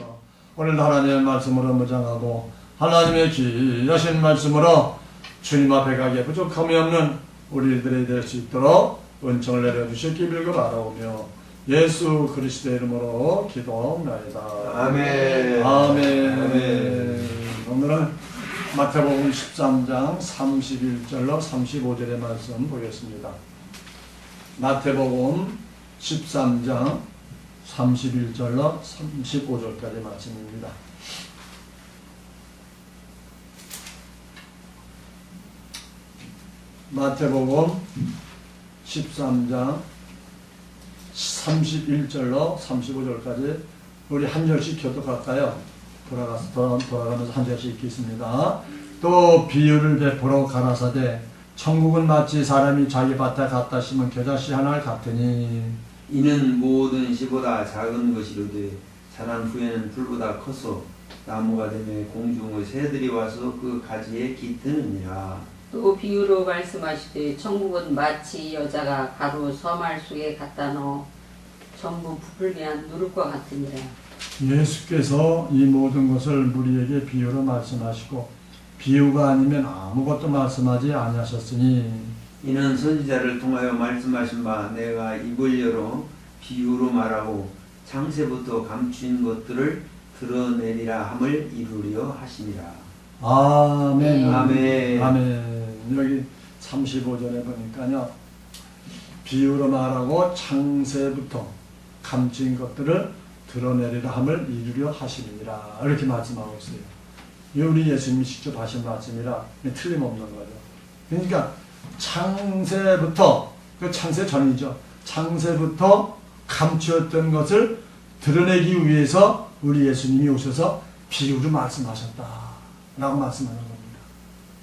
주옵소서. 오늘 하나님의 말씀으로 무장하고 하나님의 귀하신 말씀으로 주님 앞에 가기에 부족함이 없는 우리들이 될 수 있도록 은총을 내려주시기를 바라오며 예수 그리스도의 이름으로 기도하옵나이다. 아멘. 아멘. 아멘. 오늘은 마태복음 13장 31절로 35절의 말씀 보겠습니다. 마태복음 13장 31절로 35절까지 말씀입니다. 마태복음 13장 31절로 35절까지 우리 한 절씩 교독할까요? 돌아가면서 한 절씩 읽겠습니다. 또 비유를 베풀어 가라사대 천국은 마치 사람이 자기 밭에 갖다 심은 겨자씨 하나를 같으니 이는 모든 씨보다 작은 것이로되 자란 후에는 풀보다 커서 나무가 되며 공중의 새들이 와서 그 가지에 깃드느니라. 또 비유로 말씀하시되 천국은 마치 여자가 가루 서말 속에 갖다 넣어 전부 부풀게 한 누룩과 같으니라. 예수께서 이 모든 것을 우리에게 비유로 말씀하시고 비유가 아니면 아무것도 말씀하지 아니하셨으니 이는 선지자를 통하여 말씀하신 바 내가 입을 열어 비유로 말하고 창세부터 감추인 것들을 드러내리라 함을 이루려 하시니라. 아멘. 아멘. 아멘. 여기 35절에 보니까요. 비유로 말하고 창세부터 감추인 것들을 드러내리라 함을 이루려 하시니라. 이렇게 말씀하고 있어요. 이 우리 예수님이 직접 하신 말씀이라 틀림없는 거죠. 그러니까 창세부터, 그 창세 전이죠. 창세부터 감추었던 것을 드러내기 위해서 우리 예수님이 오셔서 비유로 말씀하셨다. 라고 말씀하는 겁니다.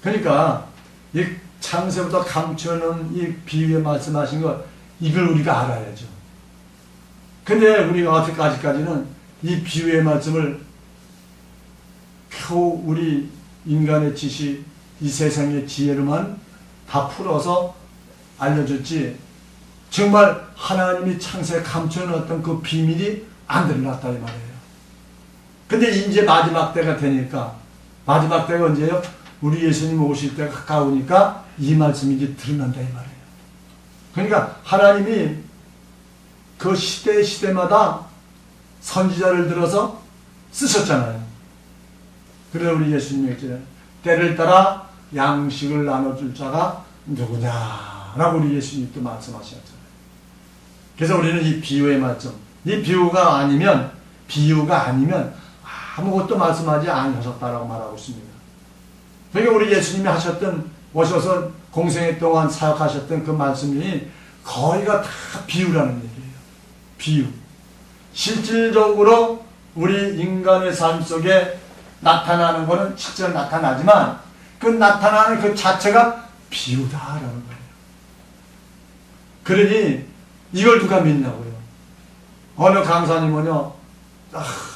그러니까 이 창세부터 감추는 이 비유에 말씀하신 것, 이걸 우리가 알아야죠. 근데 우리가 아직까지는 이 비유의 말씀을 겨우 우리 인간의 지식, 이 세상의 지혜로만 다 풀어서 알려줬지, 정말 하나님이 창세에 감춰놓았던 그 비밀이 안 드러났다 이 말이에요. 근데 이제 마지막 때가 되니까, 마지막 때가 언제예요? 우리 예수님 오실 때가 가까우니까 이 말씀이 이제 드러난다 이 말이에요. 그러니까 하나님이 그 시대마다 선지자를 들어서 쓰셨잖아요. 그래서 우리 예수님이 때를 따라 양식을 나눠줄 자가 누구냐라고 우리 예수님이 또 말씀하셨잖아요. 그래서 우리는 이 비유의 말씀, 이 비유가 아니면 아무것도 말씀하지 않으셨다라고 말하고 있습니다. 그러니까 우리 예수님이 오셔서 공생애 동안 사역하셨던 그 말씀이 거의가 다 비유라는 얘기예요. 비유. 실질적으로 우리 인간의 삶 속에 나타나는 것은 실제로 나타나지만 그 나타나는 그 자체가 비유다라는 거예요. 그러니 이걸 누가 믿냐고요. 어느 강사님은요,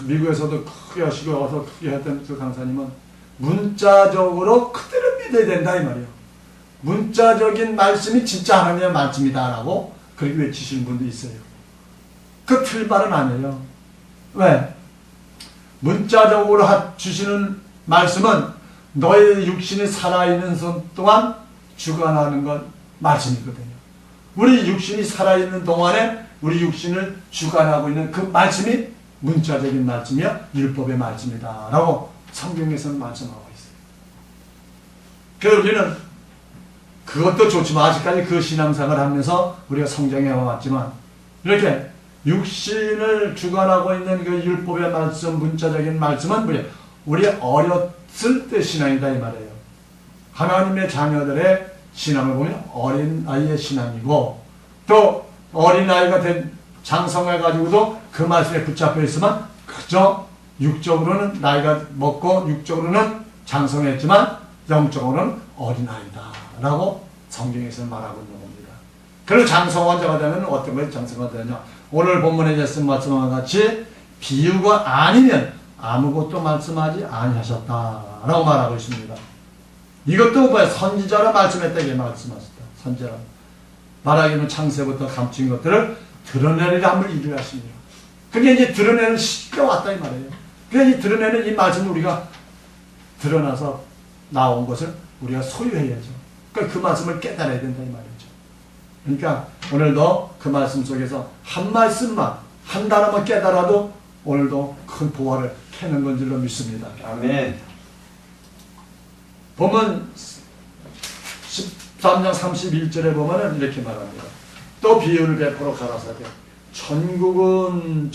미국에서도 크게 하시고 와서 크게 했던 그 강사님은 문자적으로 그대로 믿어야 된다 이 말이에요. 문자적인 말씀이 진짜 하나님의 말씀이다라고 그렇게 외치시는 분도 있어요. 그 틀말은 아니에요. 왜? 문자적으로 주시는 말씀은 너의 육신이 살아있는 동안 주관하는 건 말씀이거든요. 우리 육신이 살아있는 동안에 우리 육신을 주관하고 있는 그 말씀이 문자적인 말씀이야 율법의 말씀이다 라고 성경에서는 말씀하고 있어요. 그래서 우리는 그것도 좋지만 아직까지 그 신앙생활을 하면서 우리가 성장해 왔지만 이렇게 육신을 주관하고 있는 그 율법의 말씀, 문자적인 말씀은 우리 어렸을 때 신앙이다 이 말이에요. 하나님의 자녀들의 신앙을 보면 어린아이의 신앙이고, 또 어린아이가 된 장성해가지고도 그 말씀에 붙잡혀 있으면 그저 육적으로는 나이가 먹고 육적으로는 장성했지만 영적으로는 어린아이다 라고 성경에서 말하고 있는 겁니다. 그리고 장성한 자가 되면 어떤 것이 장성한 되느냐, 오늘 본문에 말씀과 같이 비유가 아니면 아무것도 말씀하지 아니하셨다라고 말하고 있습니다. 이것도 선지자로 말씀했다 이게 말씀하셨다. 선지자로 말하기는 창세부터 감춘 것들을 드러내리라 함을 이루려 하십니다. 그게 이제 드러내는 시기가 왔다 이 말이에요. 그러니까 이 드러내는 이 말씀을 우리가 드러나서 나온 것을 우리가 소유해야죠. 그러니까 그 말씀을 깨달아야 된다 이 말이죠. 그러니까 오늘도 그 말씀 속에서 한 말씀만, 한 단어만 깨달아도 오늘도 큰 보화를 캐는 건 줄로 믿습니다. 아멘. 보면 13장 31절에 보면은 이렇게 말합니다. 또 비유를 베풀어 가라사대 천국은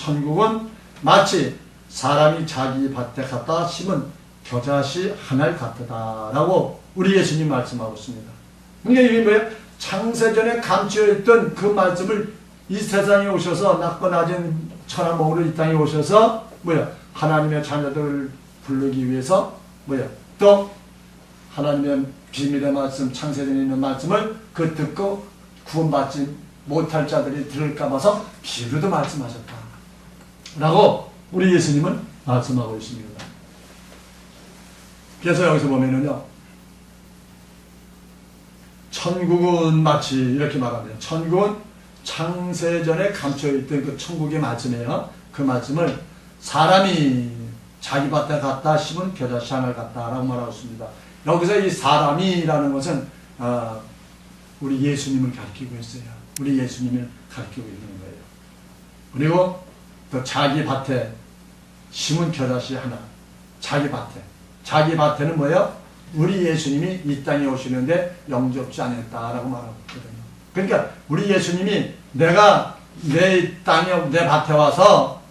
마치 사람이 자기 밭에 갖다 심은 겨자씨 하나를 같다 라고 우리 예수님 말씀하고 있습니다. 그러니까 이게 뭐예요? 창세전에 감추어있던 그 말씀을 이 세상에 오셔서 낮고 낮은 천하 먹으러 이 땅에 오셔서 뭐야? 하나님의 자녀들을 부르기 위해서 뭐야? 또 하나님의 비밀의 말씀, 창세전에 있는 말씀을 그 듣고 구원받지 못할 자들이 들을까 봐서 비유로도 말씀하셨다 라고 우리 예수님은 말씀하고 있습니다. 그래서 여기서 보면은요, 천국은 마치 이렇게 말합니다. 천국은 창세전에 감춰있던 그 천국의 말씀이에요. 그 말씀을 사람이 자기 밭에 갖다 심은 겨자씨 하나를 갖다 라고 말하고 있습니다. 여기서 이 사람이라는 것은 우리 예수님을 가리키고 있어요. 우리 예수님을 가리키고 있는 거예요. 그리고 또 자기 밭에 심은 겨자씨 하나, 자기 밭에는 뭐예요? 우리 예수님이 이 땅에 오시는데 영접지 않았다라고 말하고 있거든요. 그러니까 우리 예수님이 내가 내 땅에, 내 밭에 와서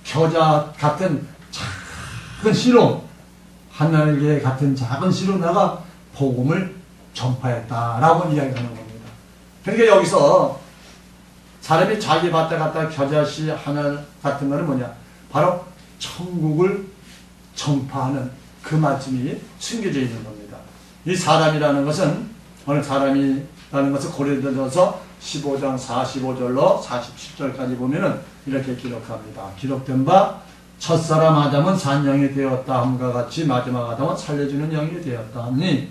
겨자 같은 작은 씨로, 하늘개 같은 작은 씨로 내가 복음을 전파했다라고 이야기하는 겁니다. 그러니까 여기서 사람이 자기 밭에 갖다 겨자씨 하나 같은 거는 뭐냐? 바로 천국을 전파하는 그 말씀이 숨겨져 있는 겁니다. 이 사람이라는 것은, 어느 사람이라는 것을 고린도전서 15장 45절로 47절까지 보면은 이렇게 기록합니다. 기록된 바 첫사람 아담은 산영이 되었다 함과 같이 마지막 아담은 살려주는 영이 되었다 하니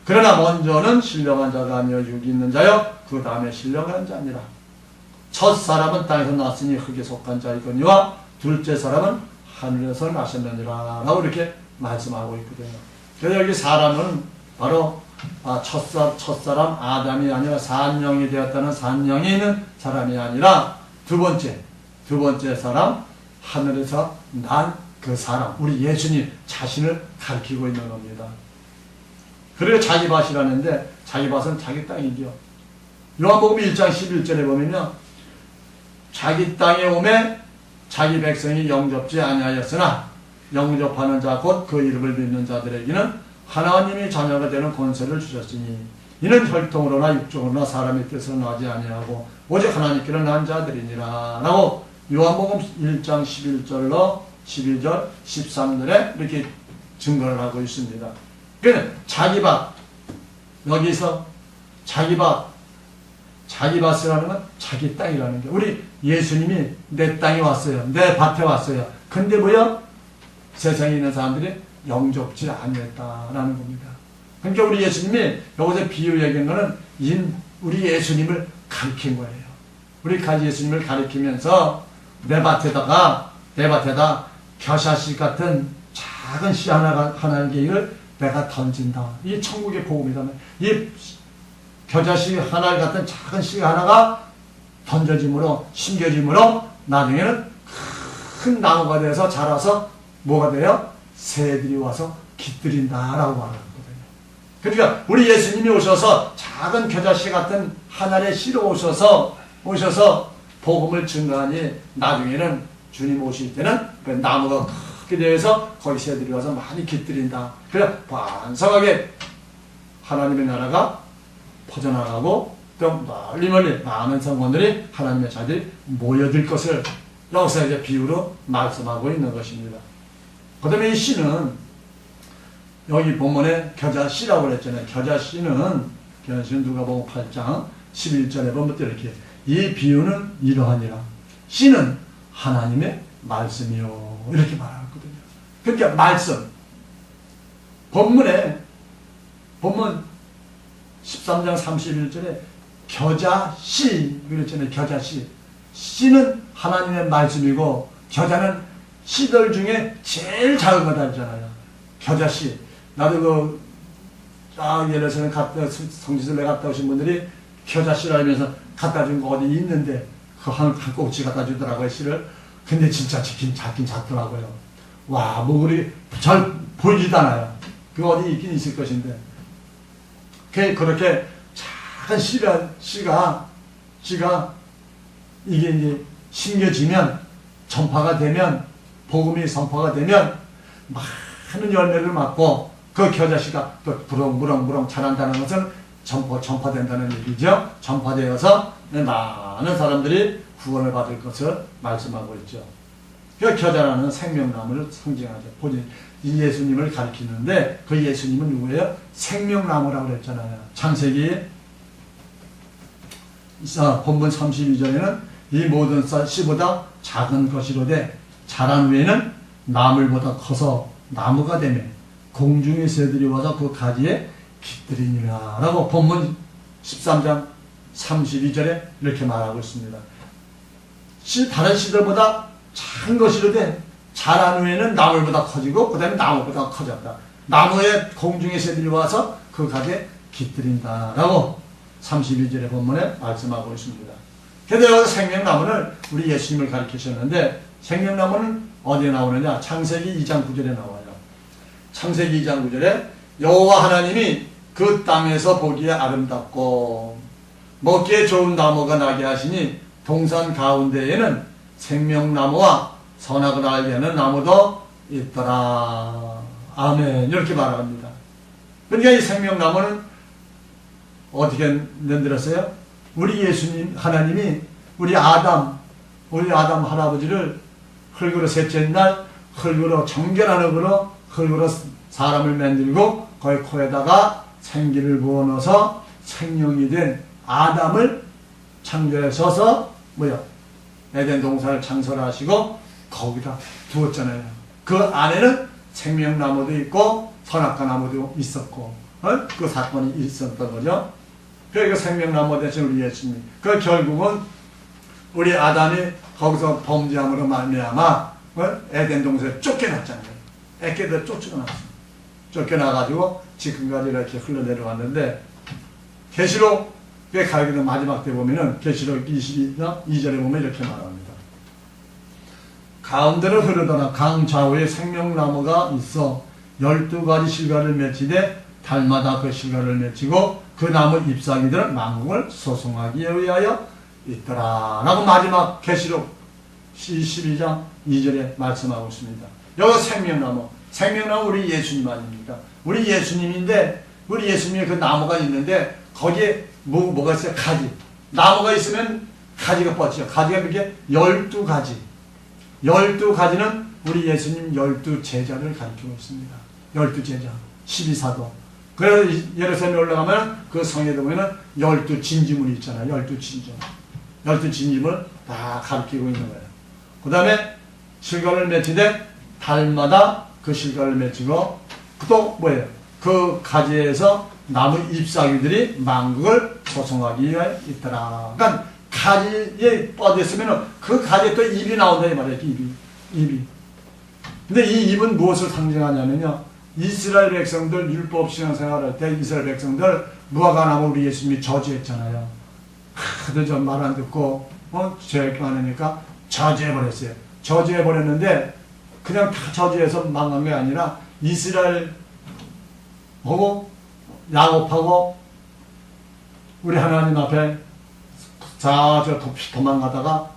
그러나 먼저는 신령한 자가 아니여 육이 있는 자여 그 다음에 신령한 자니라. 첫사람은 땅에서 났으니 흙에 속한 자이거니와 둘째 사람은 하늘에서 나셨느니라 라고 이렇게 말씀하고 있거든요. 그래서 여기 사람은 바로 첫사람 아담이 아니라 산영이 되었다는 산영이 있는 사람이 아니라 두 번째 사람 하늘에서 난 그 사람, 우리 예수님 자신을 가리키고 있는 겁니다. 그리고 자기 밭이라는데 자기 밭은 자기 땅이죠. 요한복음 1장 11절에 보면요, 자기 땅에 오매 자기 백성이 영접지 아니하였으나 영접하는 자 곧 그 이름을 믿는 자들에게는 하나님이 자녀가 되는 권세를 주셨으니 이는 혈통으로나 육적으로나 사람의 뜻으로 나지 아니하고 오직 하나님께로 난 자들이니라 라고 요한복음 1장 11절로 12절 13절에 이렇게 증거를 하고 있습니다. 그러니까 자기 밭, 여기서 자기 밭이라는 건 자기 땅이라는 게, 우리 예수님이 내 땅에 왔어요. 내 밭에 왔어요. 근데 뭐야? 세상에 있는 사람들이 영접지 아니했다라는 겁니다. 그러니까 우리 예수님이 여기서 비유 얘기한 거는 우리 예수님을 가리킨 거예요. 우리 예수님을 가리키면서 내 밭에다 겨자씨 같은 작은 씨 하나의 개를 내가 던진다. 이게 천국의 복음이다. 이 겨자씨 하나 같은 작은 씨 하나가 던져짐으로, 심겨짐으로 나중에는 큰 나무가 돼서 자라서 뭐가 돼요? 새들이 와서 깃들인다라고 말하거든요. 그러니까 우리 예수님이 오셔서 작은 겨자씨 같은 하나의 씨로 오셔서 복음을 증거하니 나중에는 주님 오실 때는 그 나무가 크게 되어서 거기 새들이 와서 많이 깃들인다. 그래 반성하게 하나님의 나라가 퍼져나가고 또 멀리 많은 성원들이 하나님의 자들이 모여들 것을 여기서 이제 비유로 말씀하고 있는 것입니다. 그 다음에 이 씨는 여기 본문에 겨자씨라고 그랬잖아요. 겨자씨는 누가복음 8장 11절에 보면 이렇게 이 비유는 이러하니라. 씨는 하나님의 말씀이요 이렇게 말하거든요. 그러니까 말씀, 본문 13장 31절에 겨자씨 그랬잖아요. 겨자씨, 씨는 하나님의 말씀이고 겨자는 씨들 중에 제일 작은 거다 있잖아요. 겨자씨. 나도 예를 들어서는 성지순례 갔다 오신 분들이 겨자씨를 알면서 갖다 준 거 어디 있는데, 그 한 꼭지 갖다 주더라고요, 씨를. 근데 진짜 작긴 작더라고요. 와, 뭐, 우리 잘 보이지도 않아요. 그 어디 있긴 있을 것인데. 그렇게 작은 씨가 이게 이제 심겨지면, 전파가 되면, 복음이 선포가 되면, 많은 열매를 맞고, 그 겨자씨가 또 부렁부렁 자란다는 것은 전파된다는 얘기죠. 전파되어서 많은 사람들이 구원을 받을 것을 말씀하고 있죠. 그 겨자라는 생명나무를 상징하죠. 본인 예수님을 가리키는데 그 예수님은 누구예요? 생명나무라고 그랬잖아요. 창세기 본문 32절에는 이 모든 씨보다 작은 것이로되 자란 후에는 나물보다 커서 나무가 되며 공중의 새들이 와서 그 가지에 깃들이니라 라고 본문 13장 32절에 이렇게 말하고 있습니다. 다른 씨들보다 작은 것이로되 자란 후에는 나물보다 커지고 그 다음에 나무보다 커졌다. 나무에 공중의 새들이 와서 그 가지에 깃들인다 라고 32절의 본문에 말씀하고 있습니다. 그래서 여기서 생명나무는 우리 예수님을 가리키셨는데 생명나무는 어디에 나오느냐? 창세기 2장 9절에 나와요. 창세기 2장 9절에 여호와 하나님이 그 땅에서 보기에 아름답고 먹기에 좋은 나무가 나게 하시니 동산 가운데에는 생명나무와 선악을 알게 하는 나무도 있더라. 아멘. 이렇게 말합니다. 그러니까 이 생명나무는 어떻게 만들었어요? 우리 예수님 하나님이 우리 아담 할아버지를 흙으로 셋째 날 흙으로 정결한 흙으로 사람을 만들고 거기 코에다가 생기를 부어넣어서 생명이 된 아담을 창조하셔서 에덴 동산을 창설하시고 거기다 두었잖아요. 그 안에는 생명나무도 있고 선악과 나무도 있었고 그 사건이 있었던 거죠. 그러니까 생명나무 대신 우리 예수님. 그 결국은 우리 아담이 거기서 범죄함으로 말미암아 에덴 동산에 쫓겨났잖아요. 애깨들 쫓겨나가지고 지금까지 이렇게 흘러내려왔는데 계시록에 가게 된 마지막 때 보면은 계시록 22절에 보면 이렇게 말합니다. 가운데로 흐르더라 강 좌우에 생명나무가 있어 12가지 실과를 맺히되 달마다 그 실과를 맺히고 그 나무 잎사귀들은 만국을 소송하기에 의하여 있더라 라고 마지막 계시록 22장 2절에 말씀하고 있습니다. 여기 생명나무 우리 예수님 아닙니까? 우리 예수님인데 우리 예수님의 그 나무가 있는데 거기에 뭐가 있어요? 가지. 나무가 있으면 가지가 뻗죠. 가지가 이렇게 12가지. 12가지는 우리 예수님 12제자를 가리키고 있습니다. 12제자. 12사도. 그래서 예루살렘에 올라가면 그 성에도 보면 12진지문이 있잖아요. 12진지문. 12진지문을 다 가리키고 있는 거예요. 그 다음에 실과를 맺히되 달마다 그 실과를 맺히고 또 뭐예요? 그 가지에서 나무 잎사귀들이 만국을 소송하기 위해 있더라. 그러니까 가지에 뻗었으면 그 가지에 또 잎이 나온다 이 말이에요. 잎이. 근데 이 잎은 무엇을 상징하냐면요. 이스라엘 백성들 율법 신앙생활할 때 이스라엘 백성들 무화과나무 우리 예수님이 저주했잖아요. 하도 좀 말 안 듣고 죄 많으니까 저주해버렸어요. 저주해버렸는데 그냥 다 저주해서 망한 게 아니라 이스라엘 보고 야곱하고 우리 하나님 앞에 저 도망가다가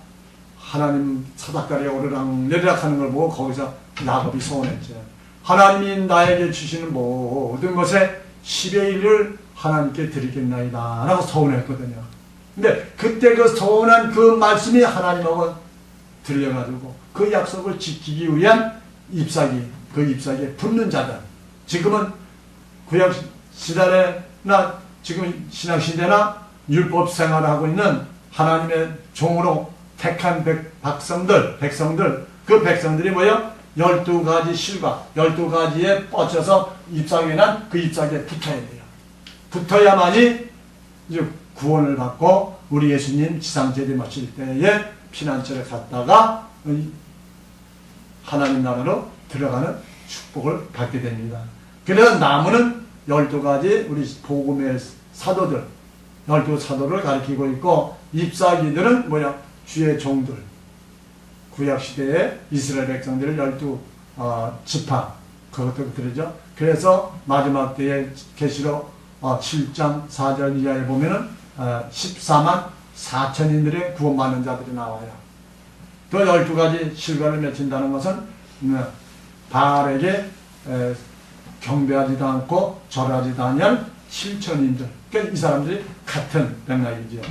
하나님 사닥다리에 오르락내리락 하는 걸 보고 거기서 야곱이 소원했죠. 하나님이 나에게 주시는 모든 것에 10의 1을 하나님께 드리겠나이다 라고 소원했거든요. 근데 그때 그 소원한 그 말씀이 하나님하고 들려가지고 그 약속을 지키기 위한 잎사귀, 그 잎사귀에 붙는 자들. 지금은 구약 시대나 지금 신약 시대나 율법 생활을 하고 있는 하나님의 종으로 택한 백성들, 그 백성들이 뭐예요? 12가지 실과 12가지에 뻗쳐서 잎사귀에 난 그 잎사귀에 붙어야 돼요. 붙어야만이 이제 구원을 받고 우리 예수님 지상제대 마칠 때에 피난처를 갔다가 하나님 나라로 들어가는 축복을 받게 됩니다. 그래서 나무는 12가지 우리 복음의 사도들, 12사도를 가리키고 있고, 잎사귀들은 뭐야? 주의 종들. 구약시대에 이스라엘 백성들을 12지파, 그것들이죠. 그래서 마지막 때에 계시록 7장 4절 이하에 보면은 14만 4천인들의 구원받는 자들이 나와요. 또 12가지 실과를 맺힌다는 것은 바알에게 경배하지도 않고 절하지도 아니한 7천인들. 그러니까 이 사람들이 같은 맥락이죠.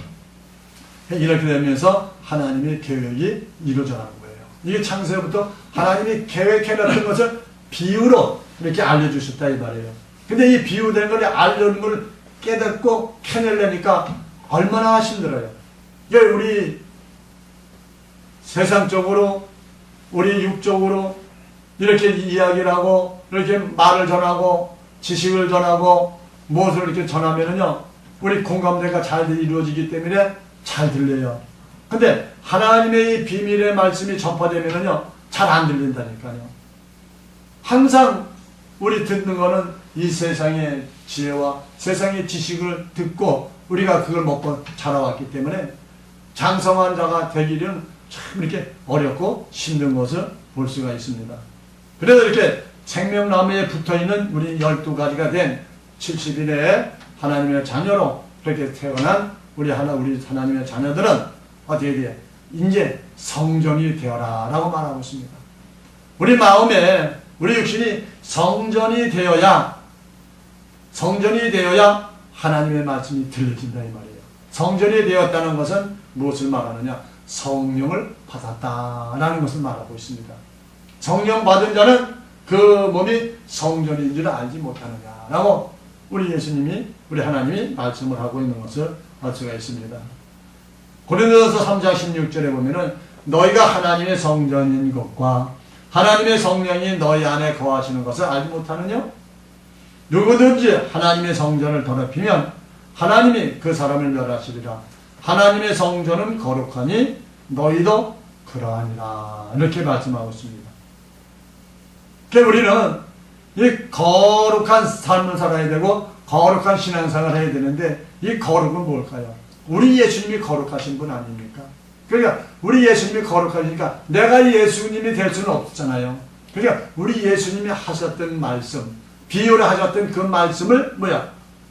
이렇게 되면서 하나님의 계획이 이루어져가는 거예요. 이게 창세부터 하나님이 계획해놨던 것을 비유로 이렇게 알려주셨다 이 말이에요. 근데 이 비유된 걸 알려는 걸 깨닫고 캐내려니까 얼마나 힘들어요. 이게 우리 세상적으로, 우리 육적으로 이렇게 이야기를 하고, 이렇게 말을 전하고, 지식을 전하고, 무엇을 이렇게 전하면은요, 우리 공감대가 잘 이루어지기 때문에 잘 들려요. 근데 하나님의 이 비밀의 말씀이 전파되면은요, 잘 안 들린다니까요. 항상 우리 듣는 거는 이 세상의 지혜와 세상의 지식을 듣고 우리가 그걸 먹고 자라왔기 때문에 장성한 자가 되기는 참 이렇게 어렵고 힘든 것을 볼 수가 있습니다. 그래서 이렇게 생명나무에 붙어있는 우리 12가지가 된 70일의 하나님의 자녀로 그렇게 태어난 우리 하나님의 자녀들은 어떻게 돼요? 이제 성전이 되어라 라고 말하고 있습니다. 우리 마음에 우리 육신이 성전이 되어야 하나님의 말씀이 들려진다 이 말이에요. 성전이 되었다는 것은 무엇을 말하느냐? 성령을 받았다라는 것을 말하고 있습니다. 성령 받은 자는 그 몸이 성전인 줄 알지 못하느냐라고 우리 예수님이, 우리 하나님이 말씀을 하고 있는 것을 알 수가 있습니다. 고린도서 3장 16절에 보면은 너희가 하나님의 성전인 것과 하나님의 성령이 너희 안에 거하시는 것을 알지 못하느냐? 누구든지 하나님의 성전을 더럽히면 하나님이 그 사람을 멸하시리라. 하나님의 성전은 거룩하니 너희도 그러하니라. 이렇게 말씀하고 있습니다. 그러니까 우리는 이 거룩한 삶을 살아야 되고 거룩한 신앙생활을 해야 되는데 이 거룩은 뭘까요? 우리 예수님이 거룩하신 분 아닙니까? 그러니까 우리 예수님이 거룩하시니까 내가 예수님이 될 수는 없잖아요. 그러니까 우리 예수님이 하셨던 말씀, 비유를 하셨던 그 말씀을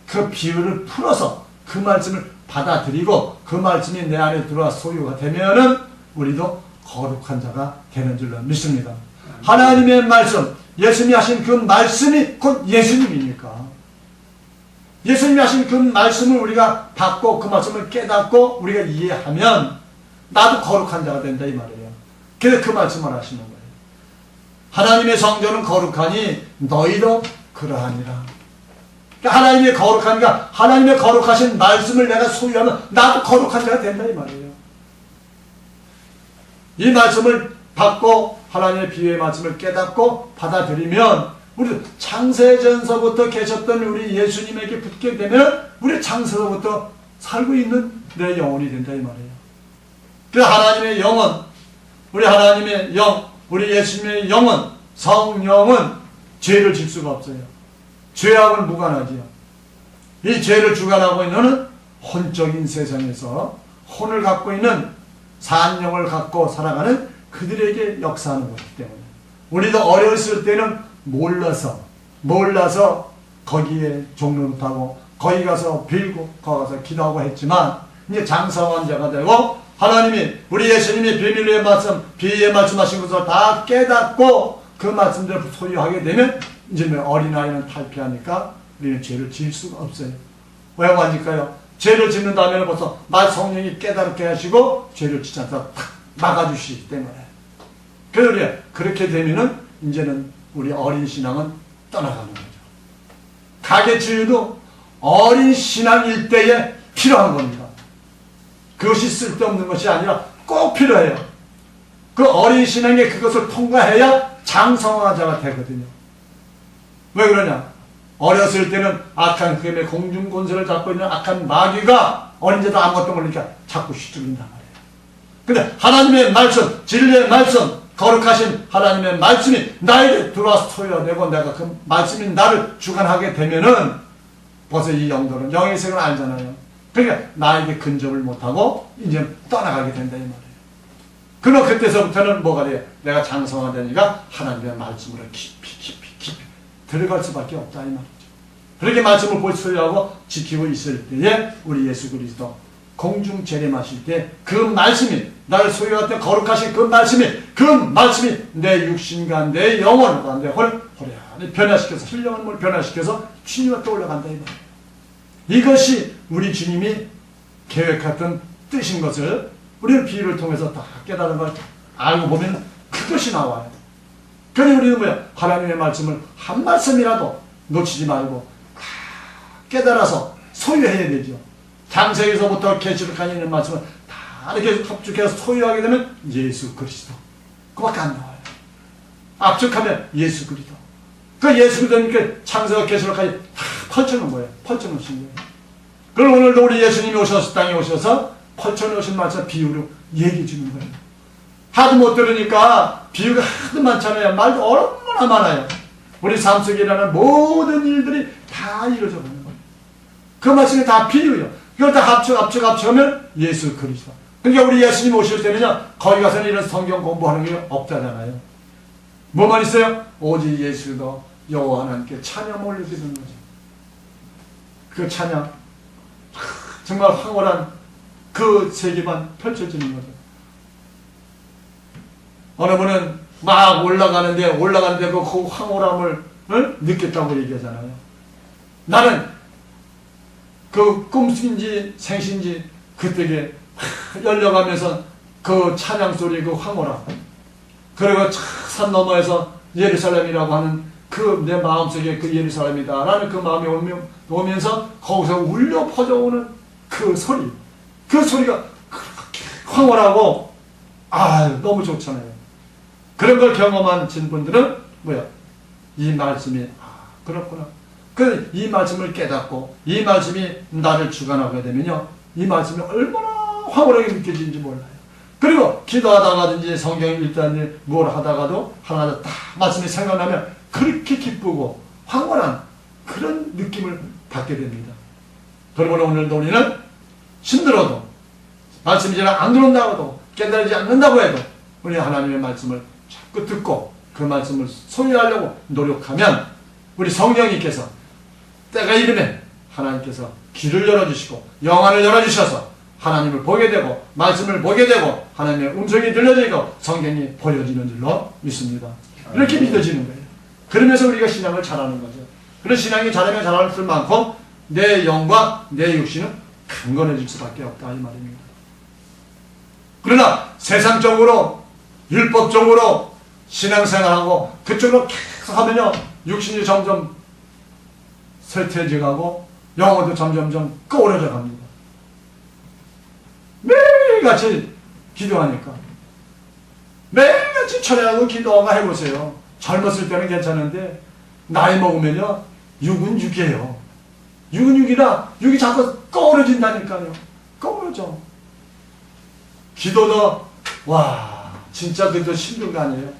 그 비유를 풀어서 그 말씀을 받아들이고 그 말씀이 내 안에 들어와 소유가 되면은 우리도 거룩한 자가 되는 줄로 믿습니다. 하나님의 말씀, 예수님이 하신 그 말씀이 곧 예수님이니까 예수님이 하신 그 말씀을 우리가 받고 그 말씀을 깨닫고 우리가 이해하면 나도 거룩한 자가 된다 이 말이에요. 그래서 그 말씀을 하시는 거예요. 하나님의 성전은 거룩하니 너희도 그러하니라. 그러니까 하나님의 거룩하니까 하나님의 거룩하신 말씀을 내가 소유하면 나도 거룩한 자가 된다 이 말이에요. 이 말씀을 받고 하나님의 비유의 말씀을 깨닫고 받아들이면 우리 창세전서부터 계셨던 우리 예수님에게 붙게 되면 우리 창세서부터 살고 있는 내 영혼이 된다 이 말이에요. 그래서 하나님의 영혼, 우리 하나님의 영, 우리 예수님의 영혼, 성령은 죄를 질 수가 없어요. 죄악은 무관하지요. 이 죄를 주관하고 있는 혼적인 세상에서 혼을 갖고 있는 산영을 갖고 살아가는 그들에게 역사하는 것이기 때문에 우리도 어렸을 때는 몰라서 거기에 종로를 타고 거기 가서 빌고 거기 가서 기도하고 했지만 이제 장성한 자가 되고 하나님이 우리 예수님이 비밀의 말씀, 비유의 말씀하신 것을 다 깨닫고 그 말씀대로 소유하게 되면 이제 어린아이는 탈피하니까 우리는 죄를 지을 수가 없어요. 왜 맞을까요? 죄를 짓는다면 벌써 성령이 깨닫게 하시고 죄를 짓지 않도록 탁 막아주시기 때문에. 그래서 우리 그렇게 되면은 이제는 우리 어린 신앙은 떠나가는 거죠. 가계 치유도 어린 신앙일 때에 필요한 겁니다. 그것이 쓸데없는 것이 아니라 꼭 필요해요. 그 어린 신앙에 그것을 통과해야 장성화자가 되거든요. 왜 그러냐? 어렸을 때는 악한 흑암의 공중권세를 잡고 있는 악한 마귀가 어린데도 아무것도 모르니까 자꾸 휘둘린단 말이에요. 근데 하나님의 말씀, 진리의 말씀, 거룩하신 하나님의 말씀이 나에게 들어와서 소유되고 내가 그 말씀이 나를 주관하게 되면은 벌써 이 영들은 영의 색을 알잖아요. 그러니까 나에게 근접을 못하고 이제 떠나가게 된다 이 말이에요. 그러나 그때서부터는 뭐가 돼요? 내가 장성화되니까 하나님의 말씀으로 깊이 들어갈 수밖에 없다 이 말이죠. 그렇게 말씀을 보수하고 지키고 있을 때에 우리 예수 그리스도 공중 재림하실 때 그 말씀이 나를 소유할 거룩하신 그 말씀이 내 육신과 내 영혼과 내 호련히 변화시켜서 힐령을 변화시켜서 주님과 떠올라간다 이 말이에요. 이것이 우리 주님이 계획했던 뜻인 것을 우리는 비유를 통해서 다 깨달은 걸 알고 보면 그것이 나와요. 그러니 우리는 뭐야? 하나님의 말씀을 한 말씀이라도 놓치지 말고 깨달아서 소유해야 되죠. 창세기서부터 계시록까지 있는 말씀을 다 이렇게 합죽해서 소유하게 되면 예수 그리스도. 그밖에 안 나와요. 압축하면 예수 그리스도. 그 예수 그리스도니까 창세기와 계시록까지 다 펼쳐놓은 거예요. 펼쳐놓으신 거예요. 그럼 오늘도 우리 예수님이 오셔서 땅에 오셔서 펼쳐놓으신 말씀 비유로 얘기해 주는 거예요. 하도 못 들으니까 비유가 하도 많잖아요. 말도 얼마나 많아요. 우리 삶 속에 일어나는 모든 일들이 다 이루어져 가는 거예요. 그 말씀이 다 비유예요. 이걸 다 합쳐가면 예수 그리스도. 그러니까 우리 예수님 오실 때는요, 거기 가서는 이런 성경 공부하는 게 없다잖아요. 뭐만 있어요? 오직 예수도 여호와 하나님께 찬양 올려드리는 거죠. 그 찬양, 정말 황홀한 그 세계만 펼쳐지는 거죠. 어느 분은 막 올라가는데 그 황홀함을 느꼈다고 얘기하잖아요. 나는 그 꿈인지 생신지 그때에 열려가면서 그 찬양 소리 그 황홀함, 그리고 산 너머에서 예루살렘이라고 하는 그 내 마음속에 그 예루살렘이다라는 그 마음이 오면서 거기서 울려 퍼져오는 그 소리, 그 소리가 그렇게 황홀하고 너무 좋잖아요. 그런 걸 경험한 분들은 뭐야? 이 말씀이 그렇구나. 그 이 말씀을 깨닫고 이 말씀이 나를 주관하게 되면요, 이 말씀이 얼마나 황홀하게 느껴지는지 몰라요. 그리고 기도하다가든지 성경 읽다든지 뭘 하다가도 하나하나 딱 말씀이 생각나면 그렇게 기쁘고 황홀한 그런 느낌을 받게 됩니다. 그러므로 오늘도 우리는 힘들어도 말씀이 잘 안 들어온다고도 깨달지 않는다고 해도 우리 하나님의 말씀을 자꾸 듣고 그 말씀을 소유하려고 노력하면 우리 성령님께서 때가 이르면 하나님께서 길을 열어주시고 영안을 열어주셔서 하나님을 보게 되고 말씀을 보게 되고 하나님의 음성이 들려지고 성경이 보여지는 줄로 믿습니다. 이렇게 믿어지는 거예요. 그러면서 우리가 신앙을 잘하는 거죠. 그런 신앙이 잘하면 잘할 만큼 내 영과 내 육신은 강건해질 수밖에 없다 이 말입니다. 그러나 세상적으로 율법적으로 신앙생활하고 그쪽으로 계속 하면요, 육신이 점점 쇠퇴해져가고 영혼도 점점점 꺼울어져 갑니다. 매일같이 기도하니까 매일같이 철회하고 기도하고 해보세요. 젊었을 때는 괜찮은데 나이 먹으면요, 육은 육이에요. 육은 육이라 육이 자꾸 꺼울어진다니까요. 꺼울어져. 기도도 진짜 그것도 힘든 거 아니에요?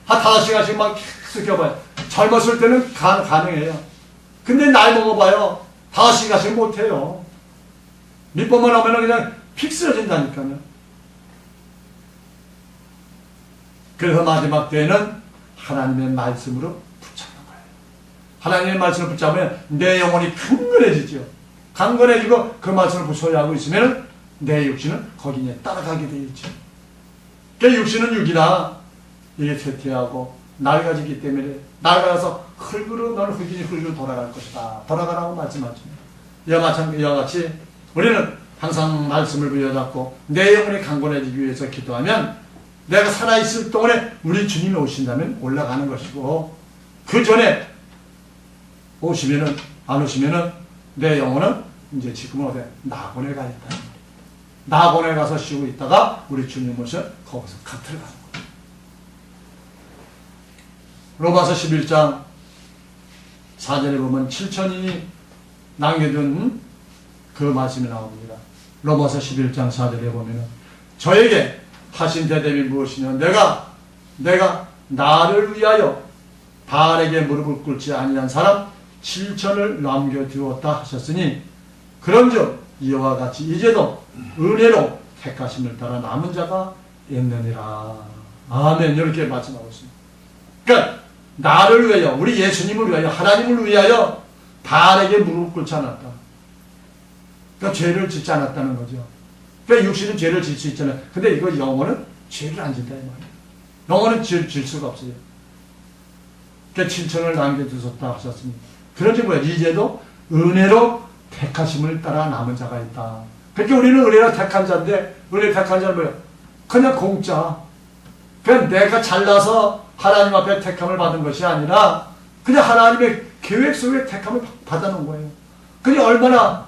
한 5시간씩 막 계속 껴봐요. 젊었을 때는 가능해요. 근데 나이 먹어봐요. 5시간씩 못해요. 몇 번만 하면 그냥 픽 쓰러진다니까요. 그래서 마지막 때에는 하나님의 말씀으로 붙잡는 거예요. 하나님의 말씀을 붙잡으면 내 영혼이 강건해지죠. 강건해지고 그 말씀을 소유하고 있으면 내 육신은 거기에 따라가게 되어 있죠. 그 육신은 육이라 이게 쇠퇴하고 낡아지기 때문에 낡아서 흙으로 너는 흙이니 흙으로 돌아갈 것이다. 돌아가라고 말씀하죠. 이와 같이 우리는 항상 말씀을 부여잡고 내 영혼이 강건해지기 위해서 기도하면 내가 살아있을 동안에 우리 주님이 오신다면 올라가는 것이고, 그 전에 오시면은 안 오시면은 내 영혼은 이제 지금은 어디 낙원에 가 있다. 낙원에 가서 쉬고 있다가 우리 주님 오셔 거기서 갇혀 가는 거예요. 로마서 11장 4절에 보면 7천인이 남겨둔 그 말씀이 나옵니다. 로마서 11장 4절에 보면 저에게 하신 대답이 무엇이냐, 내가 내가 나를 위하여 바알에게 무릎을 꿇지 아니한 사람 7천을 남겨두었다 하셨으니 그런즉 이와 같이 이제도 은혜로 택하심을 따라 남은 자가 있느니라. 아멘. 이렇게 말씀하고 있습니다. 그러니까 나를 위하여, 우리 예수님을 위하여, 하나님을 위하여 바알에게 무릎 꿇지 않았다. 그러니까 죄를 짓지 않았다는 거죠. 그러니까 육신은 죄를 질 수 있잖아요. 근데 이거 영혼은 죄를 안 짓다 이 말이에요. 영혼은 질 수가 없어요. 그러니까 7천을 남겨두셨다 하셨습니다. 그런지 뭐야? 이제도 은혜로 택하심을 따라 남은 자가 있다. 그러니까 우리는 은혜로 택한 자인데, 은혜 택한 자는 뭐야? 그냥 공짜. 그냥 내가 잘나서 하나님 앞에 택함을 받은 것이 아니라 그냥 하나님의 계획 속에 택함을 받아놓은 거예요. 그게 얼마나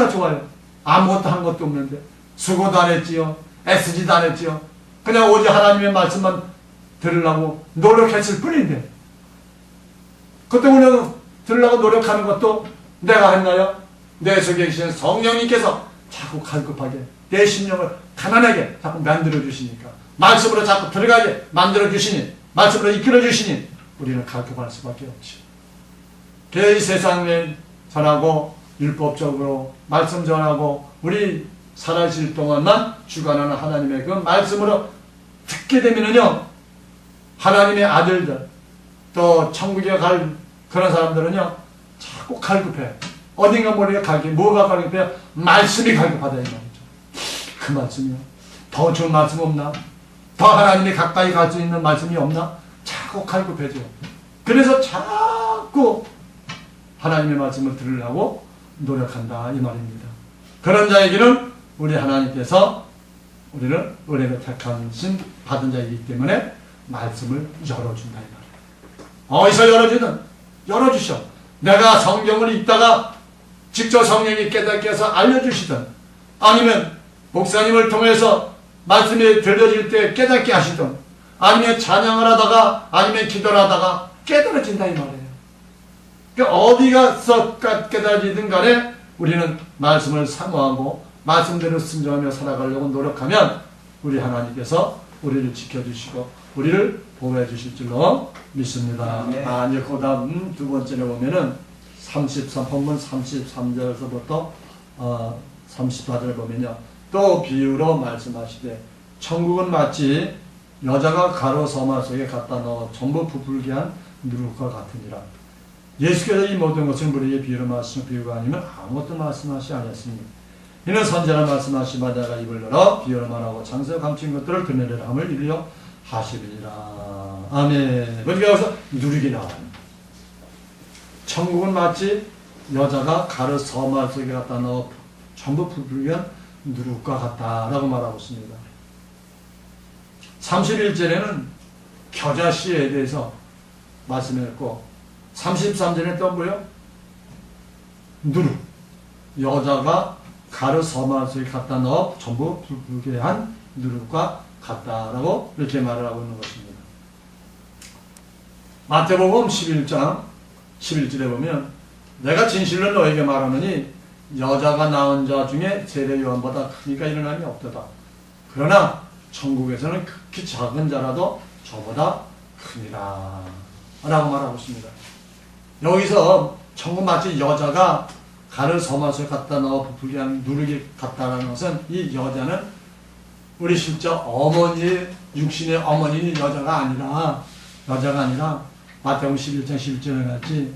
좋아요. 아무것도 한 것도 없는데 수고도 안 했지요. 애쓰지도 안 했지요. 그냥 오직 하나님의 말씀만 들으려고 노력했을 뿐인데 그 때문에 들으려고 노력하는 것도 내가 했나요? 내 속에 계시는 성령님께서 자꾸 갈급하게 내 심령을 가난하게 자꾸 만들어 주시니까 말씀으로 자꾸 들어가게 만들어 주시니 말씀으로 이끌어 주시니 우리는 갈급할 수밖에 없지. 이 세상에 전하고 율법적으로 말씀 전하고 우리 살아있을 동안만 주관하는 하나님의 그 말씀으로 듣게 되면은요 하나님의 아들들 또 천국에 갈 그런 사람들은요 자꾸 갈급해. 어딘가 모르게 갈급해. 뭐가 갈급해요? 말씀이 갈급하다 이 말이죠. 그 말씀이요. 더 좋은 말씀 없나? 더 하나님이 가까이 갈 수 있는 말씀이 없나? 자꾸 갈급해져. 그래서 자꾸 하나님의 말씀을 들으려고 노력한다 이 말입니다. 그런 자에게는 우리 하나님께서 우리를 은혜로 택하신 받은 자이기 때문에 말씀을 열어준다 이 말이에요. 어디서 열어주든 열어주셔. 내가 성경을 읽다가 직접 성령이 깨닫게 해서 알려주시든 아니면 목사님을 통해서 말씀이 들려질 때 깨닫게 하시든 아니면 찬양을 하다가 아니면 기도를 하다가 깨달아진다 이 말이에요. 그러니까 어디 가서 깨달아지든 간에 우리는 말씀을 사모하고 말씀대로 순종하며 살아가려고 노력하면 우리 하나님께서 우리를 지켜주시고 우리를 보호해 주실 줄로 믿습니다. 네. 이제 그 다음 두 번째로 보면은 본문 33절에서부터 34절 보면요. 또 비유로 말씀하시되 천국은 마치 여자가 가루 서말 속에 갖다 넣어 전부 부풀게 한 누룩과 같으니라. 예수께서 이 모든 것을 우리에게 비유로 말씀하신 비유가 아니면 아무것도 말씀하시 아니었으니 이는 선지자라 말씀하시마 내가 입을 열어 비유로 말하고 장세에 감춘 것들을 드러내려 함을 이루려 하시리라. 아멘. 그러니까 여기서 누룩이 나와요. 천국은 마치 여자가 가루 서말 속에 갖다 넣어 전부 부풀게 한 누룩과 같다라고 말하고 있습니다. 31절에는 겨자씨에 대해서 말씀했고 33절에 또 뭐요? 누룩. 여자가 가루 서말 속에 갖다 넣어 전부 부풀게 한 누룩과 같다라고 이렇게 말을 하고 있는 것입니다. 마태복음 11장 11절에 보면 내가 진실로 너에게 말하노니 여자가 낳은 자 중에 세례 요한보다 크니까 일어남이 없도다. 그러나 천국에서는 극히 작은 자라도 저보다 크니라 라고 말하고 있습니다. 여기서 천국 마치 여자가 가루 서맛을 갖다 넣어 부풀게 한 누룩이 같다라는 것은 이 여자는 우리 실제 어머니 육신의 어머니는 여자가 아니라 마태복음 11장 11절에 같이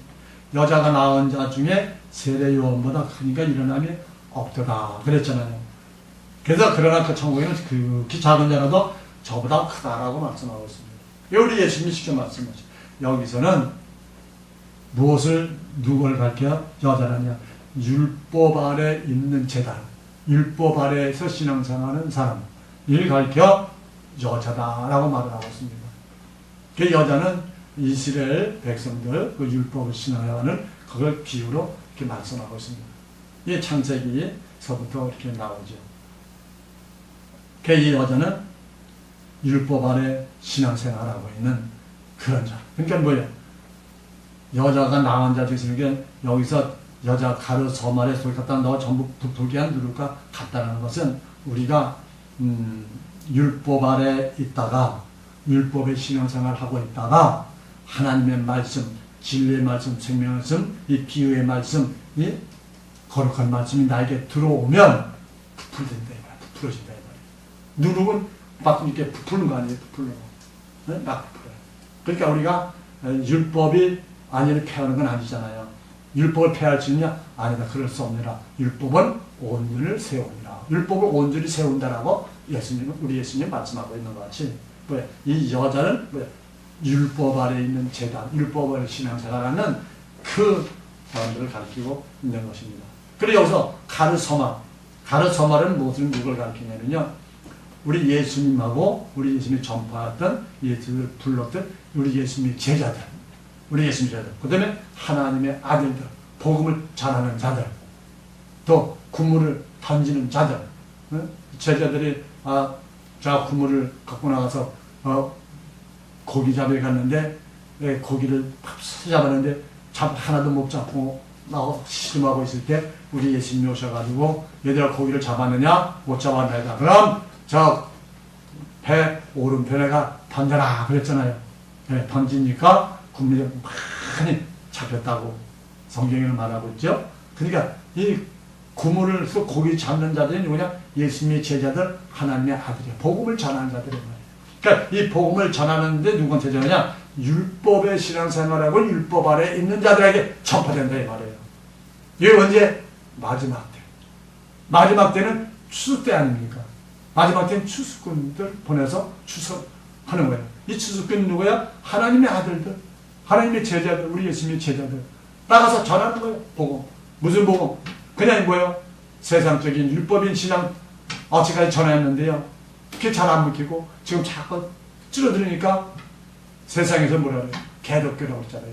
여자가 낳은 자 중에 세례 요한보다 크니까 일어남이 없더라 그랬잖아요. 그래서 그러나 그 천국에는 극히 작은 자라도 저보다 크다라고 말씀하고 있습니다. 우리 예수님이 직접 말씀하시죠. 여기서는 누굴 가르쳐요? 여자라냐? 율법 아래 있는 제단, 율법 아래에서 신앙생활하는 사람, 이를 가르쳐 여자다라고 말을 하고 있습니다. 그 여자는 이스라엘 백성들 그 율법을 신앙하는 그걸 비유로 이렇게 말씀하고 있습니다. 이 창세기서부터 이렇게 나오죠. 이 여자는 율법 아래 신앙생활하고 있는 그런 자. 그러니까 뭐예요? 여자가 낳은 자 중에 여기서 여자 가루 서말에 속에 갖다 넣어 전부 부풀게 한 누룩과 같다는 것은 우리가 율법 아래 있다가 율법의 신앙생활을 하고 있다가 하나님의 말씀, 진리의 말씀, 생명의 말씀, 이 비유의 말씀, 이 거룩한 말씀이 나에게 들어오면 부풀된다 이 말이야. 부풀어진다 이 말이야. 누룩은 막 이렇게 부푸는 거 아니에요? 부풀는 거. 네? 막 부풀어요. 그러니까 우리가 율법이 안위를 폐하는 건 아니잖아요. 율법을 폐할 수 있냐? 아니다. 그럴 수 없느라. 율법은 온전을 세웁니다. 율법을 온전히 세운다라고 우리 예수님 말씀하고 있는 것 같이 뭐야? 이 여자는 뭐야? 율법 아래 있는 재단, 율법 아래 신앙생활하는 그 사람들을 가르치고 있는 것입니다. 그리고 여기서 가르서마는 무엇을 누굴 가르치냐면요. 우리 예수님하고 우리 예수님이 전파했던 예수를 불렀던 우리 예수님의 제자들, 그 다음에 하나님의 아들들, 복음을 전하는 자들, 또 구물을 던지는 자들, 제자들이 자 구물을 갖고 나가서 고기 잡으러 갔는데 고기를 잡았는데 하나도 못 잡고 나고 씨름하고 있을 때 우리 예수님이 오셔가지고 얘들아 고기를 잡았느냐? 못 잡았나이다. 그럼 저 배 오른편에가 던져라 그랬잖아요. 네, 던지니까 구물이 많이 잡혔다고 성경에는 말하고 있죠. 그러니까 이 구물을 고기 잡는 자들이 누구냐? 예수님의 제자들, 하나님의 아들이에요. 복음을 전하는 자들이에요. 그러니까 이 복음을 전하는데 누구한테 전하냐? 율법의 신앙생활하고 율법 아래 있는 자들에게 전파된다 이 말이에요. 이게 언제? 마지막 때. 마지막 때는 추수 때 아닙니까? 마지막 때는 추수꾼들 보내서 추수하는 거예요. 이 추수꾼이 누구야? 하나님의 아들들, 하나님의 제자들, 우리 예수님의 제자들 나가서 전하는 거예요. 복음. 무슨 복음? 그냥 뭐예요? 세상적인 율법인 신앙 어찌까지 전했는데요. 그게 잘 안 먹히고 지금 자꾸 줄어들으니까 세상에서 뭐라 그래요? 개독교라고 했잖아요.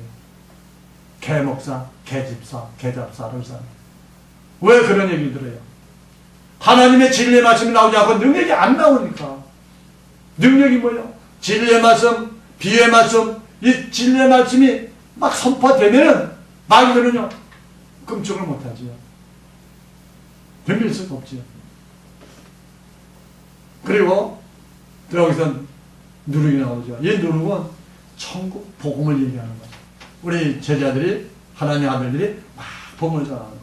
개목사, 개집사, 개잡사를 사는. 왜 그런 얘기를 들어요? 하나님의 진리의 말씀이 나오지 않고 능력이 안 나오니까. 능력이 뭐예요? 진리의 말씀, 비유의 말씀, 이 진리의 말씀이 막 선포되면은 마귀들은요 끔찍을 못하지요. 덤빌 수가 없지요. 그리고 여기서 누룩이 나오죠. 이 누룩은 천국 복음을 얘기하는 거죠. 우리 제자들이 하나님의 아들들이 막 복음을 전하는 거.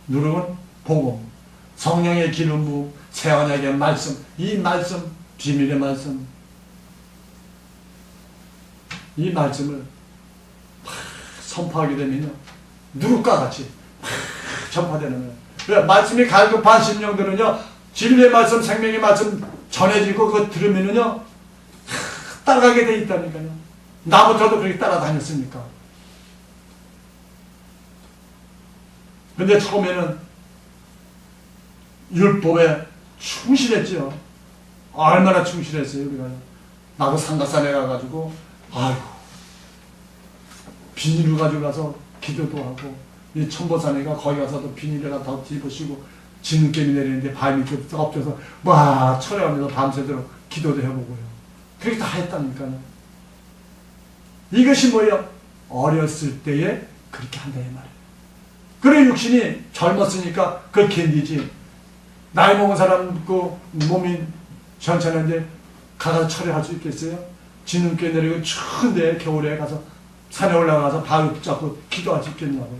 누룩은 복음, 성령의 기름 부음, 새 언약의 말씀, 이 말씀, 비밀의 말씀, 이 말씀을 막 선포하게 되면요 누룩과 같이 막 전파되는 거예요. 그래, 말씀이 갈급한 심령들은요 진리의 말씀, 생명의 말씀 전해지고 그거 들으면은요 따라가게 돼 있다니까요. 나부터도 그렇게 따라다녔으니까. 근데 처음에는 율법에 충실했죠. 얼마나 충실했어요 우리가. 나도 상가산에 가가지고 아이고 비닐을 가지고 가서 기도도 하고 이 천보산에가 거기 가서도 비닐에다 더 뒤집어씌고 진눈깨비 내리는데 밤이 엎쳐서 막 철회하면서 밤새도록 기도도 해보고요. 그렇게 다 했다니까요. 이것이 뭐예요? 어렸을 때에 그렇게 한다 이 말이에요. 그래 육신이 젊었으니까 그걸 견디지. 나이 먹은 사람 그 몸이 현찮은데 가서 철회할 수 있겠어요? 진눈깨 내리고 추운데 겨울에 가서 산에 올라가서 바위 붙잡고 기도할 수 있겠냐고요.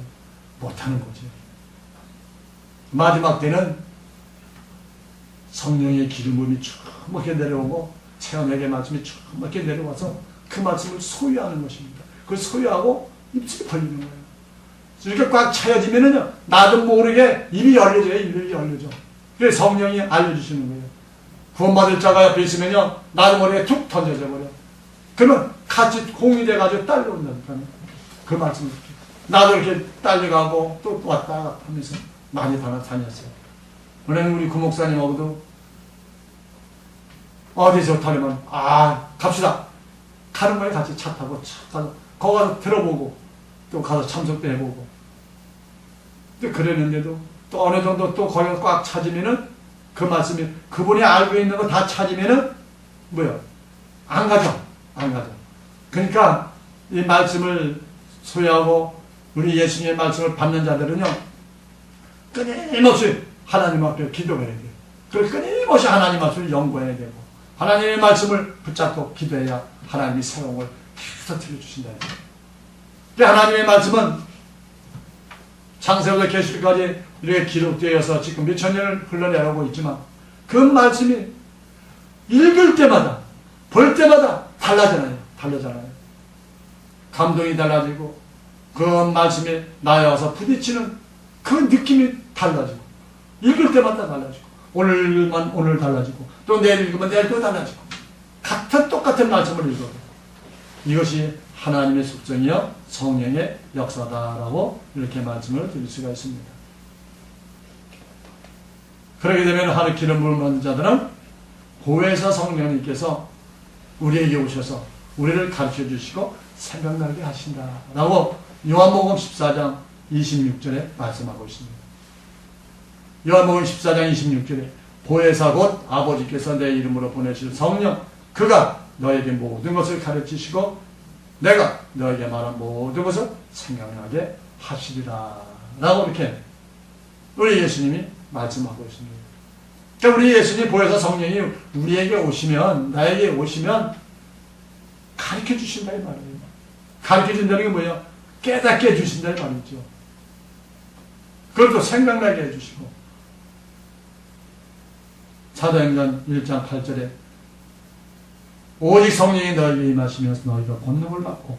못하는 거지. 마지막 때는 성령의 기름붐이 충만하게 내려오고 체험에게 말씀이 충만하게 내려와서 그 말씀을 소유하는 것입니다. 그걸 소유하고 입술이 벌리는 거예요. 이렇게 꽉 차여지면은요, 나도 모르게 입이 열려져요. 입이 열려져. 그래서 성령이 알려주시는 거예요. 구원받을 자가 옆에 있으면요, 나도 모르게 툭 던져져 버려. 그러면 같이 공이 돼가지고 딸려온다니까요. 그 말씀을. 나도 이렇게 딸려가고 또 왔다 갔다 하면서 많이 다녔어요. 오늘 우리 구목사님하고도 어디 좋다면 갑시다. 가는 거에 같이 차 타고 가서 거기 가서 들어보고 또 가서 참석도 해보고. 근데 그랬는데도 또 어느 정도 또 거기가 꽉 차지면은 그 말씀이 그분이 알고 있는 거 다 찾으면은 뭐요? 안 가죠. 그러니까 이 말씀을 소유하고 우리 예수님의 말씀을 받는 자들은요 끊임없이 하나님 앞에 기도해야 돼요. 그걸 끊임없이 하나님 말씀을 연구해야 되고 하나님의 말씀을 붙잡고 기도해야 하나님이 새로운 걸 계속 들려주신다. 하나님의 말씀은 창세부터 계시록까지 이렇게 기록되어서 지금 몇천 년을 흘러내려고 있지만 그 말씀이 읽을 때마다 볼 때마다 달라잖아요. 감동이 달라지고 그 말씀에 나에 와서 부딪히는 그 느낌이 달라지고 읽을 때마다 달라지고 오늘 달라지고 또 내일 읽으면 내일 또 달라지고 똑같은 말씀을 읽어도 이것이 하나님의 속성이요 성령의 역사다라고 이렇게 말씀을 드릴 수가 있습니다. 그렇게 되면 하늘 기름 부음을 받는 자들은 보혜사 성령님께서 우리에게 오셔서 우리를 가르쳐 주시고 생각나게 하신다라고 요한복음 14장 26절에 말씀하고 있습니다. 요한복음 14장 26절에 보혜사 곧 아버지께서 내 이름으로 보내실 성령 그가 너에게 모든 것을 가르치시고 내가 너에게 말한 모든 것을 생각나게 하시리라 라고 이렇게 우리 예수님이 말씀하고 있습니다. 그러니까 우리 예수님 보혜사 성령이 우리에게 오시면 나에게 오시면 가르쳐 주신다 이 말이에요. 가르쳐 준다는 게 뭐예요? 깨닫게 해주신다 이 말이죠. 그것도 생각나게 해주시고 사도행전 1장 8절에 오직 성령이 너희에게 임하시면서 너희가 권능을 받고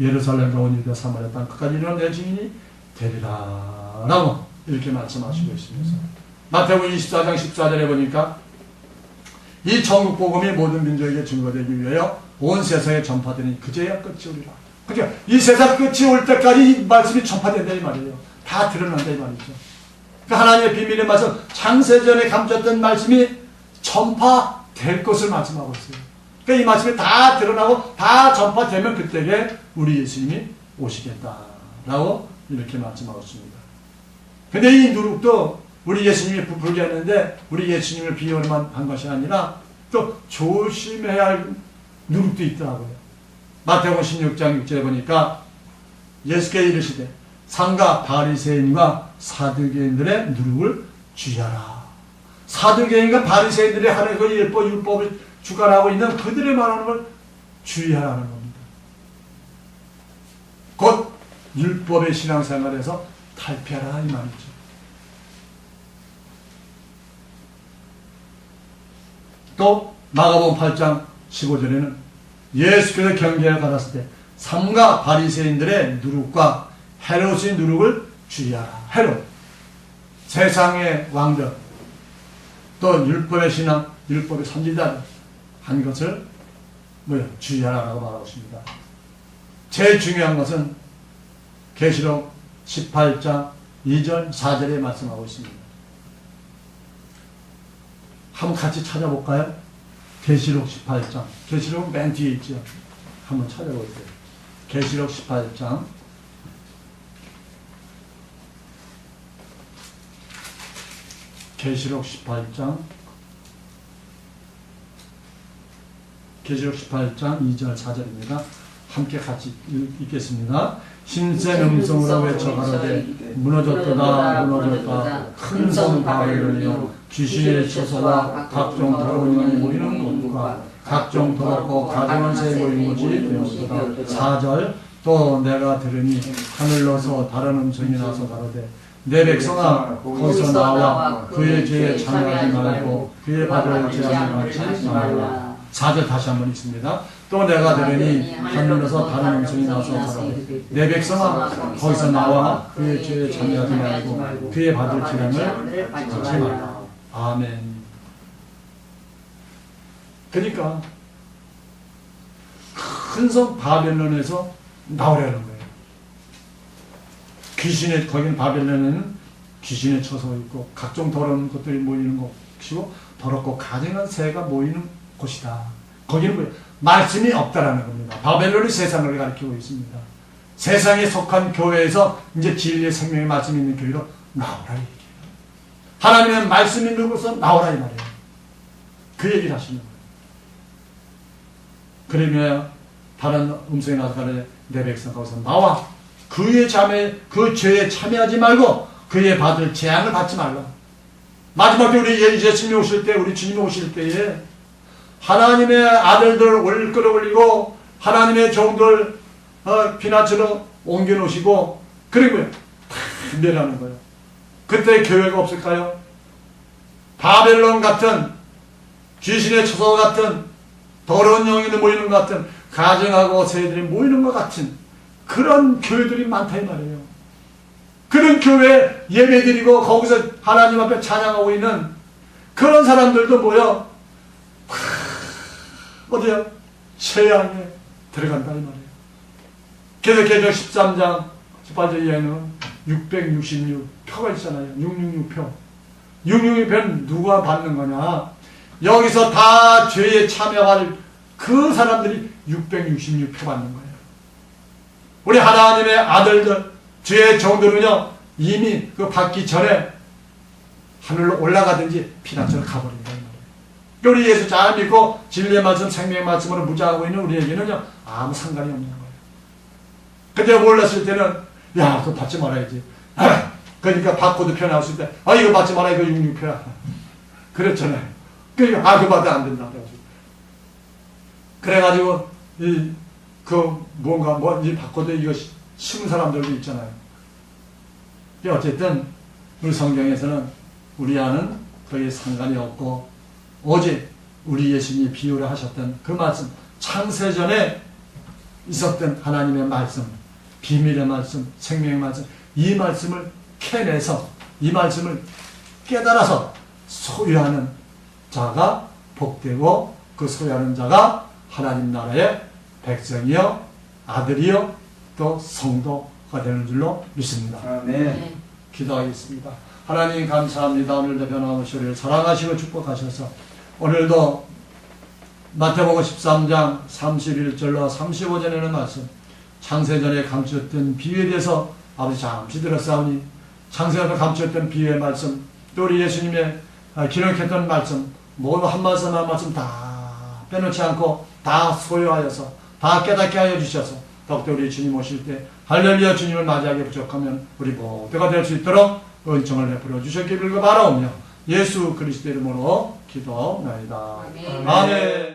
예루살렘과 온 유다 사마리아 땅 끝까지 이르는 내 증인이 되리라 라고 이렇게 말씀하시고 있습니다. 마태복음 24장 14절에 보니까 이 천국 복음이 모든 민족에게 증거되기 위하여 온 세상에 전파되니 그제야 끝이 오리라. 그러니까 이 세상 끝이 올 때까지 이 말씀이 전파된다 이 말이에요. 다 드러난다 이 말이죠. 그러니까 하나님의 비밀의 말씀 창세전에 감췄던 말씀이 전파될 것을 말씀하고 있어요. 그러니까 이 말씀이 다 드러나고 다 전파되면 그때에 우리 예수님이 오시겠다라고 이렇게 말씀하고 있습니다. 근데 이 누룩도 우리 예수님이 부풀게 했는데 우리 예수님을 비유로만 한 것이 아니라 또 조심해야 할 누룩도 있더라고요. 마태복음 16장 6절에 보니까 예수께서 이르시되 상가 바리새인과 사두개인들의 누룩을 주의하라. 사두개인과 바리새인들이 하는 그 율법을 주관하고 있는 그들의 말하는 걸 주의하라는 겁니다. 곧 율법의 신앙생활에서 탈피하라 이 말이죠. 또 마가복음 8장 15절에는 예수께서 경계를 받았을 때 삼가 바리새인들의 누룩과 헤롯의 누룩을 주의하라. 헤롯 세상의 왕들 또 율법의 신앙 율법의 선지자들 한 것을 주의하라고 말하고 있습니다. 제일 중요한 것은 계시록 18장 2절 4절에 말씀하고 있습니다. 한번 같이 찾아볼까요? 계시록 18장 계시록 맨 뒤에 있죠. 한번 찾아볼게요. 계시록 18장 계시록 18장 2절 4절입니다. 함께 같이 읽겠습니다. 신센 음성으로 외쳐 가로되 무너졌도다 무너졌다 큰 성 바벨론이여 귀신의 처소와 각종 더러운 영이 모이는 곳과 각종 더럽고 가증한 새 모인 곳이 되었도다. 4절 또 내가 들으니 하늘로서 다른 음성이 나서 가로되 내 백성아 거기서 나와 그의 죄에 참여하지 말고 그의 받을 재앙을 받지 말라. 4절 다시 한번 읽습니다. 또 내가 들으니 하늘에서 다른 음성이 나서 가로되 내 백성아 거기서 나와 그의 죄에 참여하지 말고 그의 받을 재앙을 받지 말라. 아멘. 그러니까 큰 성 바벨론에서 나오라는 거예요. 귀신의 거기는 바벨론에는 귀신의 처소가 있고 각종 더러운 것들이 모이는 곳이고 더럽고 가증한 새가 모이는 곳이다. 거기는 뭐예요? 말씀이 없다라는 겁니다. 바벨론이 세상을 가리키고 있습니다. 세상에 속한 교회에서 이제 진리의 생명의 말씀이 있는 교회로 나오라 이 얘기예요. 하나님의 말씀이 있는 곳에서 나오라 이 말이에요. 그 얘기를 하시는 거예요. 그러면 다른 음성이 나서 가르쳐 내 백성 거기서 나와 그의 그 죄에 참여하지 말고 그의 받을 재앙을 받지 말라. 마지막 때 우리 예수님이 오실 때 우리 주님이 오실 때에 하나님의 아들들 올 끌어올리고 하나님의 종들 피난처로 옮겨놓으시고 그리고 다 멸하는 거예요. 그때 교회가 없을까요? 바벨론 같은 귀신의 처소 같은 더러운 영혼이 모이는 것 같은 가정하고 새들이 모이는 것 같은 그런 교회들이 많다 이 말이에요. 그런 교회 예배드리고 거기서 하나님 앞에 찬양하고 있는 그런 사람들도 모여 어디요? 최양에 들어간다 이 말이에요. 계속해서 13장 18절 이하에는 666표가 있잖아요. 666표. 666표는 누가 받는 거냐? 여기서 다 죄에 참여할 그 사람들이 666표 받는 거예요. 우리 하나님의 아들들, 죄의 종들은요, 이미 그 받기 전에 하늘로 올라가든지 피난처로 가버린다. 우리 예수 잘 믿고 진리의 말씀, 생명의 말씀으로 무장하고 있는 우리에게는요, 아무 상관이 없는 거예요. 근데 몰랐을 때는, 야, 그거 받지 말아야지. 그러니까 받고도 편할 수 있다. 이거 받지 말아, 이거 66표야. 그랬잖아요. 그러니까, 그거 받으면 안 된다. 그래가지고, 이 받고도 이거 심은 사람들도 있잖아요. 어쨌든, 우리 성경에서는 우리와는 거의 상관이 없고, 오직 우리 예수님이 비유를 하셨던 그 말씀, 창세전에 있었던 하나님의 말씀, 비밀의 말씀, 생명의 말씀, 이 말씀을 캐내서 이 말씀을 깨달아서 소유하는 자가 복되고 그 소유하는 자가 하나님 나라의 백성이요 아들이요 또 성도가 되는 줄로 믿습니다. 아멘. 기도하겠습니다. 하나님 감사합니다. 오늘도 변함없이 우리를 사랑하시고 축복하셔서 오늘도 마태복음 13장 31절로 35절에는 말씀 창세전에 감추었던 비유에 대해서 아버지 잠시 들었사오니 창세전에 감추었던 비유의 말씀 또 우리 예수님의 기록했던 말씀 모두 한 말씀 한 말씀 다 빼놓지 않고 다 소유하여서 다 깨닫게 하여 주셔서 더욱더 우리 주님 오실 때 할렐루야 주님을 맞이하게 부족하면 우리 모두가 될 수 있도록 은총을 베풀어 주셨기를 바라오며 예수 그리스도 이름으로 기도하옵나이다. 아멘. 아멘.